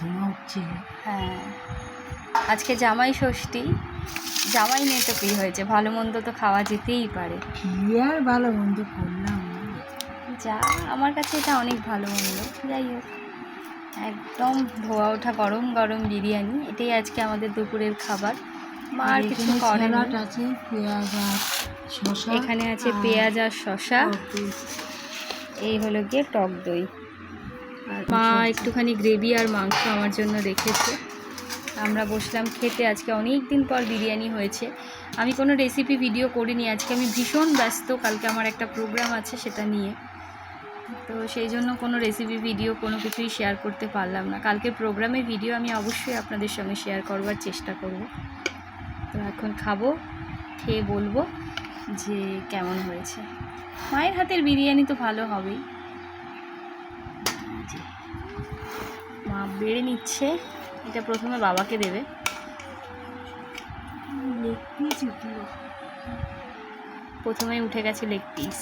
ধোঁয়া উঠছে। হ্যাঁ, আজকে জামাই ষষ্ঠী, জামাই নিয়ে তো কি হয়েছে, ভালো মন্দ তো খাওয়া যেতেই পারে। কি আর ভালো মন্দ করলাম, যা, আমার কাছে এটা অনেক ভালো মন্দ। যাই হোক, একদম ধোয়া ওঠা গরম গরম বিরিয়ানি, এটাই আজকে আমাদের দুপুরের খাবার। মা আর কিছু করেনি। স্যালাড আছে, পেঁয়াজ আর শসা। এখানে আছে পেঁয়াজ আর শসা, এই হলো গিয়ে টক দই। মা একটুখানি গ্রেভি আর মাংস আমার জন্য রেখেছে। আমরা বসলাম খেতে। আজকে অনেক দিন পর বিরিয়ানি হয়েছে। আমি কোনো রেসিপি ভিডিও করিনি, আজকে আমি ভীষণ ব্যস্ত, কালকে আমার একটা প্রোগ্রাম আছে সেটা নিয়ে, তো সেই জন্য কোনো রেসিপি ভিডিও কোনো কিছুই শেয়ার করতে পারলাম না। কালকে প্রোগ্রামের ভিডিও আমি অবশ্যই আপনাদের সঙ্গে শেয়ার করবার চেষ্টা করব। তো এখন খাবো, খেয়ে বলবো যে কেমন হয়েছে। মায়ের হাতের বিরিয়ানি তো ভালো হবেই। মা বেড়ে নিচ্ছে, এটা প্রথমে বাবাকে দেবে। প্রথমেই উঠে গেছে লেগ পিস।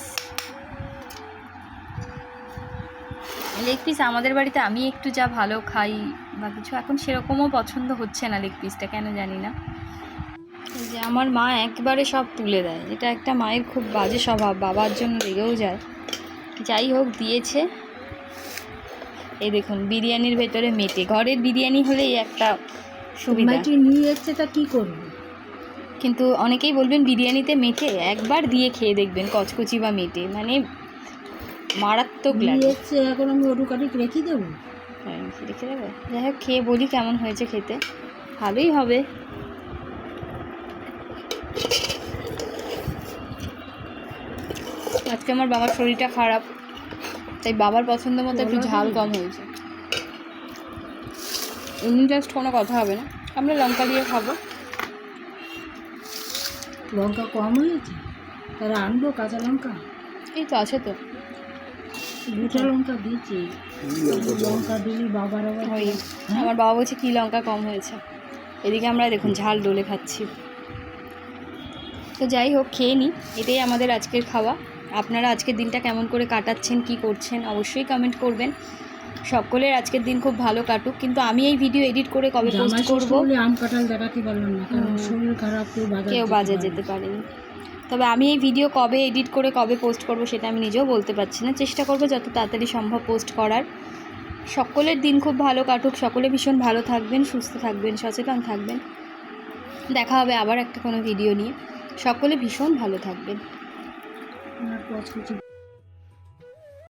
লেগ পিস আমাদের বাড়িতে আমি একটু যা ভালো খাই বা কিছু, এখন সেরকমও পছন্দ হচ্ছে না লেগ পিসটা, কেন জানি না। এই যে আমার মা একবারে সব তুলে দেয়, এটা একটা মায়ের খুব বাজে স্বভাব, বাবার জন্য রেগেও যায়। যাই হোক, দিয়েছে। এই দেখুন, বিরিয়ানির ভেতরে মেটে, ঘরের বিরিয়ানি হলেই একটা সুবিধা। নিয়ে যাচ্ছে, তা কী করবে? কিন্তু অনেকেই বলবেন বিরিয়ানিতে মেটে, একবার দিয়ে খেয়ে দেখবেন কচকচি বা মেটে, মানে মারাত্মক লাগে। এখন আমি ওটু কাটি রেখে দেবো। হ্যাঁ, রেখে দেবে। যাই হোক, খেয়ে বলি কেমন হয়েছে। খেতে ভালোই হবে। আজকে আমার বাবার শরীরটা খারাপ, তাই বাবার পছন্দ মতো একটু ঝাল কম হয়েছে। এমনি জাস্ট কোনো কথা হবে না, আমরা লঙ্কা দিয়ে খাবো। লঙ্কা কম হয়েছে, তারা আনবো কাঁচা লঙ্কা। এই তো আছে তো, দুটো লঙ্কা দিয়েছি। লঙ্কা দিলি বাবার আবার ওই আমার বাবা বলছে কী লঙ্কা কম হয়েছে। এদিকে আমরা দেখুন ঝাল ডলে খাচ্ছি। তো যাই হোক, খেয়ে নিই, এটাই আমাদের আজকের খাওয়া। আপনারা আজকের দিনটা কেমন করে কাটাচ্ছেন, কি করছেন, অবশ্যই কমেন্ট করবেন। সকলের আজকের দিন খুব ভালো কাটুক। কিন্তু আমি এই ভিডিও এডিট করে কবে পোস্ট করবো, আম কাঁঠাল দেখাতে পারলাম না, কারণ শরীর খারাপ, কেউ বাজার যেতে পারেনি। তবে আমি এই ভিডিও কবে এডিট করে কবে পোস্ট করব সেটা আমি নিজেও বলতে পারছি না। চেষ্টা করব যত তাড়াতাড়ি সম্ভব পোস্ট করার। সকলের দিন খুব ভালো কাটুক, সকলে ভীষণ ভালো থাকবেন, সুস্থ থাকবেন, সচেতন থাকবেন। দেখা হবে আবার একটা কোনো ভিডিও নিয়ে। সকলে ভীষণ ভালো থাকবেন।